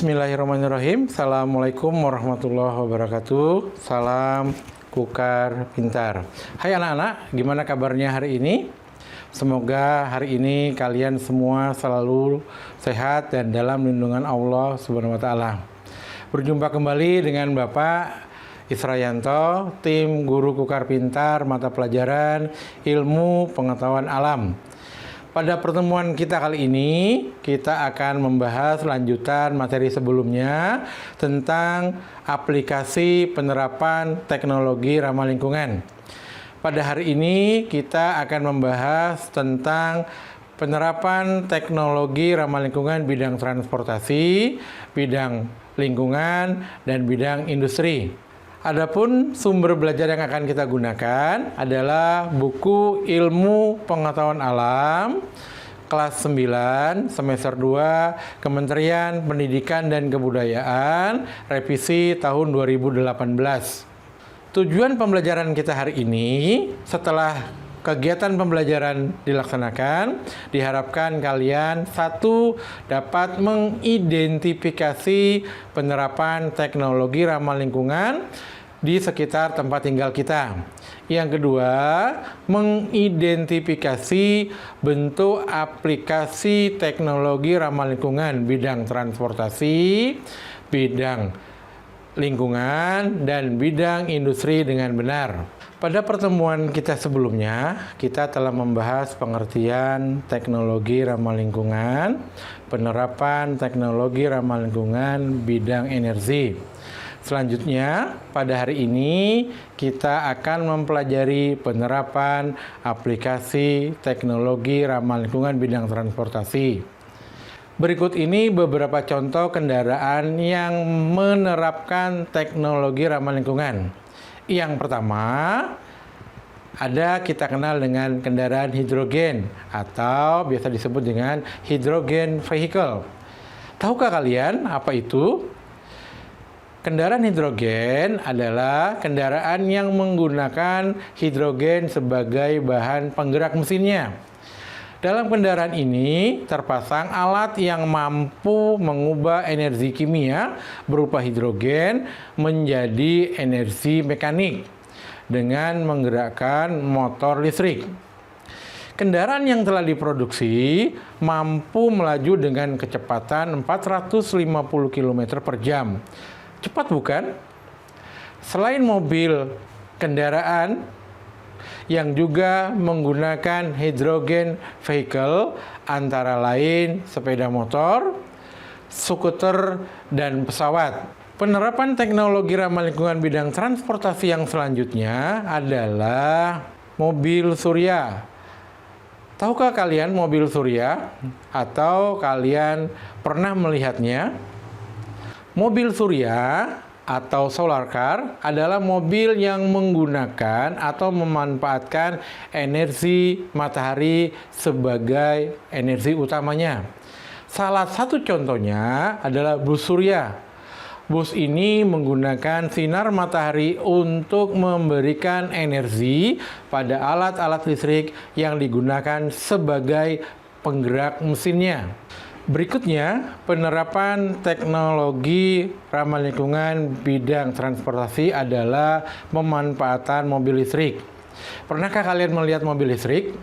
Bismillahirrahmanirrahim. Assalamualaikum warahmatullahi wabarakatuh. Salam Kukar Pintar. Hai anak-anak, gimana kabarnya hari ini? Semoga hari ini kalian semua selalu sehat dan dalam lindungan Allah Subhanahu wa taala. Berjumpa kembali dengan Bapak Israyanto, tim Guru Kukar Pintar mata pelajaran Ilmu Pengetahuan Alam. Pada pertemuan kita kali ini, kita akan membahas lanjutan materi sebelumnya tentang aplikasi penerapan teknologi ramah lingkungan. Pada hari ini, kita akan membahas tentang penerapan teknologi ramah lingkungan bidang transportasi, bidang lingkungan, dan bidang industri. Adapun sumber belajar yang akan kita gunakan adalah buku Ilmu Pengetahuan Alam kelas 9 semester 2 Kementerian Pendidikan dan Kebudayaan revisi tahun 2018. Tujuan pembelajaran kita hari ini setelah kegiatan pembelajaran dilaksanakan, diharapkan kalian satu dapat mengidentifikasi penerapan teknologi ramah lingkungan di sekitar tempat tinggal kita. Yang kedua, mengidentifikasi bentuk aplikasi teknologi ramah lingkungan bidang transportasi, bidang lingkungan, dan bidang industri dengan benar. Pada pertemuan kita sebelumnya, kita telah membahas pengertian teknologi ramah lingkungan, penerapan teknologi ramah lingkungan bidang energi. Selanjutnya, pada hari ini kita akan mempelajari penerapan aplikasi teknologi ramah lingkungan bidang transportasi. Berikut ini beberapa contoh kendaraan yang menerapkan teknologi ramah lingkungan. Yang pertama, kita kenal dengan kendaraan hidrogen atau biasa disebut dengan hydrogen vehicle. Tahukah kalian apa itu? Kendaraan hidrogen adalah kendaraan yang menggunakan hidrogen sebagai bahan penggerak mesinnya. Dalam kendaraan ini terpasang alat yang mampu mengubah energi kimia berupa hidrogen menjadi energi mekanik dengan menggerakkan motor listrik. Kendaraan yang telah diproduksi mampu melaju dengan kecepatan 450 km per jam. Cepat bukan? Selain mobil, kendaraan yang juga menggunakan hydrogen vehicle antara lain sepeda motor, skuter, dan pesawat. Penerapan teknologi ramah lingkungan bidang transportasi yang selanjutnya adalah mobil surya. Tahukah kalian mobil surya? Atau kalian pernah melihatnya? Mobil surya atau solar car adalah mobil yang menggunakan atau memanfaatkan energi matahari sebagai energi utamanya. Salah satu contohnya adalah bus surya. Bus ini menggunakan sinar matahari untuk memberikan energi pada alat-alat listrik yang digunakan sebagai penggerak mesinnya. Berikutnya, penerapan teknologi ramah lingkungan bidang transportasi adalah pemanfaatan mobil listrik. Pernahkah kalian melihat mobil listrik?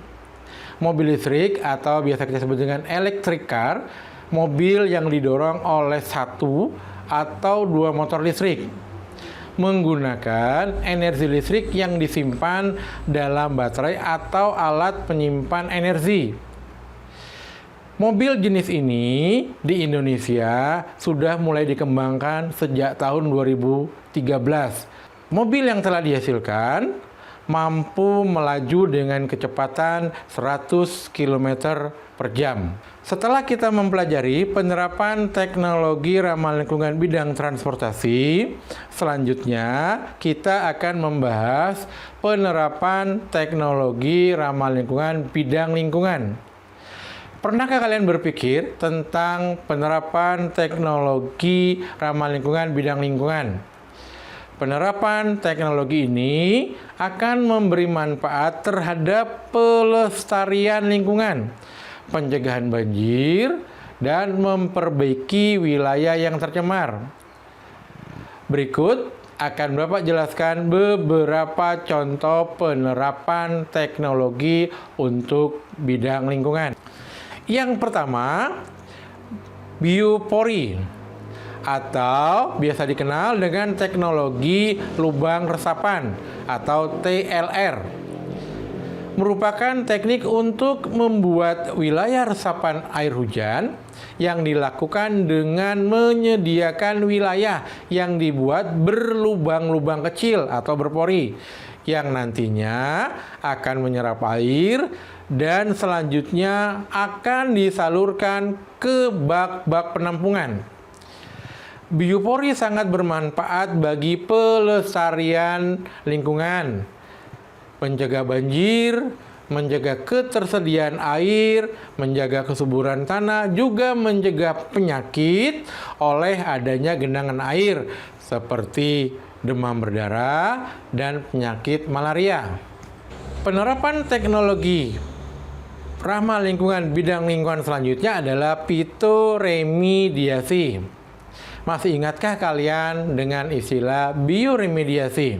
Mobil listrik atau biasa kita sebut dengan electric car, mobil yang didorong oleh satu atau dua motor listrik, menggunakan energi listrik yang disimpan dalam baterai atau alat penyimpan energi. Mobil jenis ini di Indonesia sudah mulai dikembangkan sejak tahun 2013. Mobil yang telah dihasilkan mampu melaju dengan kecepatan 100 km per jam. Setelah kita mempelajari penerapan teknologi ramah lingkungan bidang transportasi, selanjutnya kita akan membahas penerapan teknologi ramah lingkungan bidang lingkungan. Pernahkah kalian berpikir tentang penerapan teknologi ramah lingkungan bidang lingkungan? Penerapan teknologi ini akan memberi manfaat terhadap pelestarian lingkungan, pencegahan banjir, dan memperbaiki wilayah yang tercemar. Berikut akan Bapak jelaskan beberapa contoh penerapan teknologi untuk bidang lingkungan. Yang pertama, biopori atau biasa dikenal dengan teknologi lubang resapan atau TLR. Merupakan teknik untuk membuat wilayah resapan air hujan yang dilakukan dengan menyediakan wilayah yang dibuat berlubang-lubang kecil atau berpori yang nantinya akan menyerap air dan selanjutnya akan disalurkan ke bak-bak penampungan. Biopori sangat bermanfaat bagi pelestarian lingkungan, mencegah banjir, menjaga ketersediaan air, menjaga kesuburan tanah, juga mencegah penyakit oleh adanya genangan air seperti demam berdarah dan penyakit malaria. Penerapan teknologi ramah lingkungan bidang lingkungan selanjutnya adalah fitoremediasi. Masih ingatkah kalian dengan istilah bioremediasi?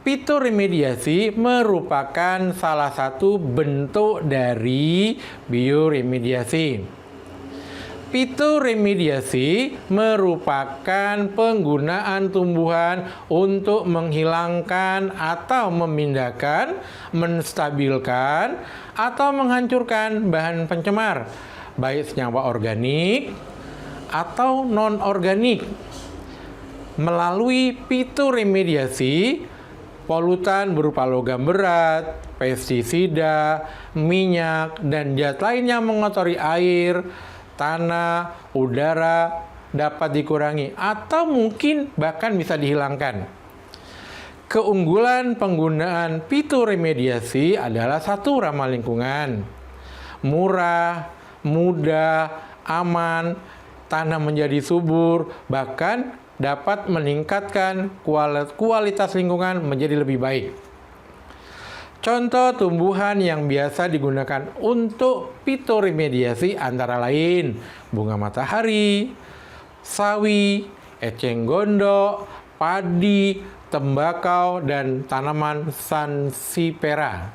Fitoremediasi merupakan salah satu bentuk dari bioremediasi. Fitoremediasi merupakan penggunaan tumbuhan untuk menghilangkan atau memindahkan, menstabilkan, atau menghancurkan bahan pencemar, baik senyawa organik atau non-organik. Melalui fitoremediasi, polutan berupa logam berat, pestisida, minyak, dan zat lain yang mengotori air, tanah, udara dapat dikurangi atau mungkin bahkan bisa dihilangkan. Keunggulan penggunaan fitoremediasi adalah satu, ramah lingkungan, murah, mudah, aman, tanah menjadi subur, bahkan dapat meningkatkan kualitas lingkungan menjadi lebih baik. Contoh tumbuhan yang biasa digunakan untuk fitoremediasi antara lain bunga matahari, sawi, eceng gondok, padi, tembakau, dan tanaman sansifera.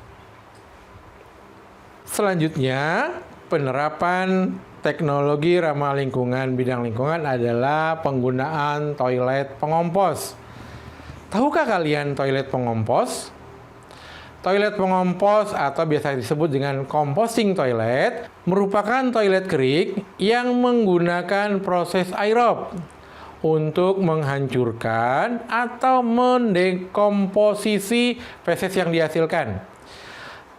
Selanjutnya, penerapan teknologi ramah lingkungan bidang lingkungan adalah penggunaan toilet pengompos. Tahukah kalian toilet pengompos? Toilet pengompos atau biasa disebut dengan composting toilet merupakan toilet kering yang menggunakan proses aerob untuk menghancurkan atau mendekomposisi feses yang dihasilkan.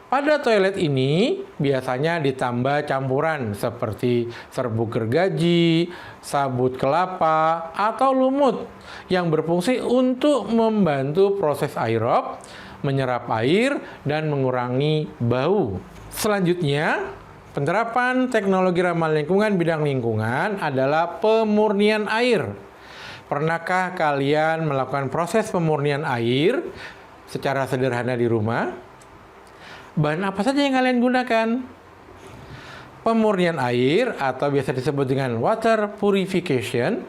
Pada toilet ini biasanya ditambah campuran seperti serbuk gergaji, sabut kelapa, atau lumut yang berfungsi untuk membantu proses aerob, menyerap air, dan mengurangi bau. Selanjutnya, penerapan teknologi ramah lingkungan bidang lingkungan adalah pemurnian air. Pernahkah kalian melakukan proses pemurnian air secara sederhana di rumah? Bahan apa saja yang kalian gunakan? Pemurnian air atau biasa disebut dengan water purification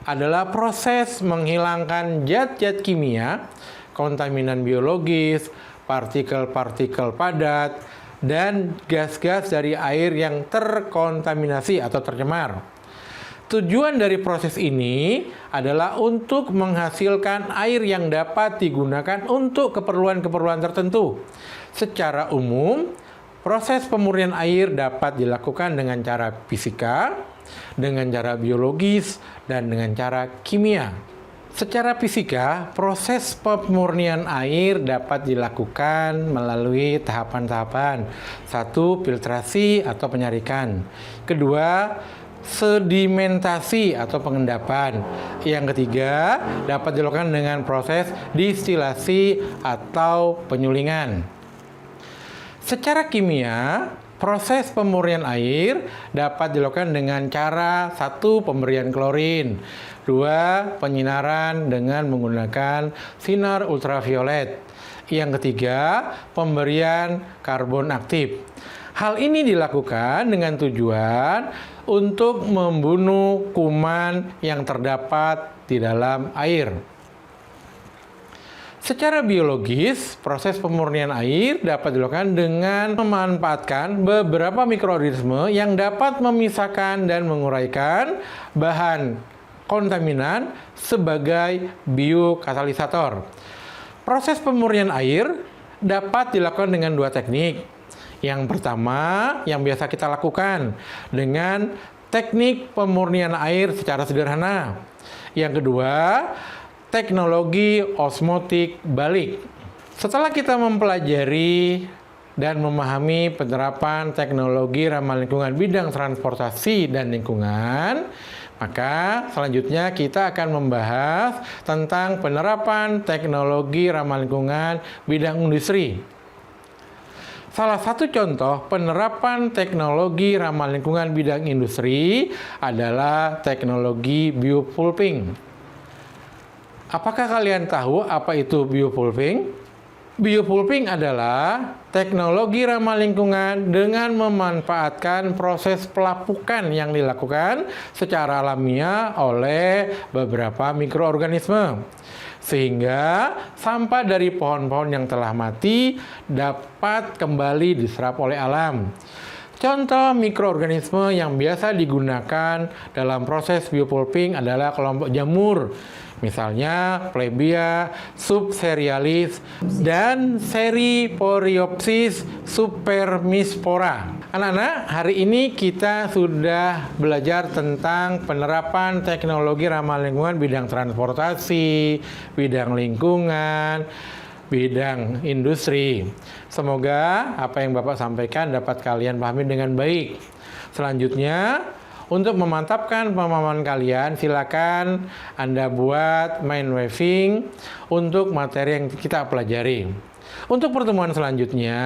adalah proses menghilangkan zat-zat kimia, kontaminan biologis, partikel-partikel padat, dan gas-gas dari air yang terkontaminasi atau tercemar. Tujuan dari proses ini adalah untuk menghasilkan air yang dapat digunakan untuk keperluan-keperluan tertentu. Secara umum, proses pemurnian air dapat dilakukan dengan cara fisika, dengan cara biologis, dan dengan cara kimia. Secara fisika, proses pemurnian air dapat dilakukan melalui tahapan-tahapan. 1. Filtrasi atau penyarikan. 2. Sedimentasi atau pengendapan. Yang ketiga, dapat dilakukan dengan proses distilasi atau penyulingan. Secara kimia, proses pemurnian air dapat dilakukan dengan cara 1. Pemberian klorin, 2. Penyinaran dengan menggunakan sinar ultraviolet, yang ketiga pemberian karbon aktif. Hal ini dilakukan dengan tujuan untuk membunuh kuman yang terdapat di dalam air. Secara biologis, proses pemurnian air dapat dilakukan dengan memanfaatkan beberapa mikroorganisme yang dapat memisahkan dan menguraikan bahan kontaminan sebagai biokatalisator. Proses pemurnian air dapat dilakukan dengan dua teknik. Yang pertama, yang biasa kita lakukan dengan teknik pemurnian air secara sederhana. Yang kedua, teknologi osmotik balik. Setelah kita mempelajari dan memahami penerapan teknologi ramah lingkungan bidang transportasi dan lingkungan, maka selanjutnya kita akan membahas tentang penerapan teknologi ramah lingkungan bidang industri. Salah satu contoh penerapan teknologi ramah lingkungan bidang industri adalah teknologi biopulping. Apakah kalian tahu apa itu biopulping? Biopulping adalah teknologi ramah lingkungan dengan memanfaatkan proses pelapukan yang dilakukan secara alamiah oleh beberapa mikroorganisme. Sehingga sampah dari pohon-pohon yang telah mati dapat kembali diserap oleh alam. Contoh mikroorganisme yang biasa digunakan dalam proses biopulping adalah kelompok jamur. Misalnya Plebia subserialis dan Seriporiopsis supermispora. Anak-anak, hari ini kita sudah belajar tentang penerapan teknologi ramah lingkungan bidang transportasi, bidang lingkungan, bidang industri. Semoga apa yang Bapak sampaikan dapat kalian pahami dengan baik. Selanjutnya, untuk memantapkan pemahaman kalian, silakan Anda buat mind mapping untuk materi yang kita pelajari. Untuk pertemuan selanjutnya,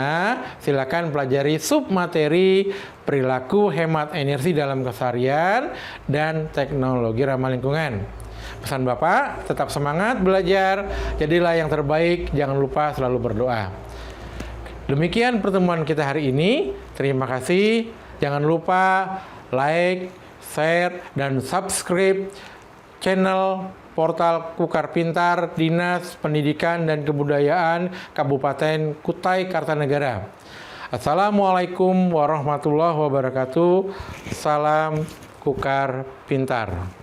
silakan pelajari submateri perilaku hemat energi dalam keseharian dan teknologi ramah lingkungan. Pesan Bapak, tetap semangat belajar, jadilah yang terbaik, jangan lupa selalu berdoa. Demikian pertemuan kita hari ini, terima kasih, jangan lupa like, share, dan subscribe channel portal Kukar Pintar Dinas Pendidikan dan Kebudayaan Kabupaten Kutai Kartanegara. Assalamualaikum warahmatullahi wabarakatuh. Salam Kukar Pintar.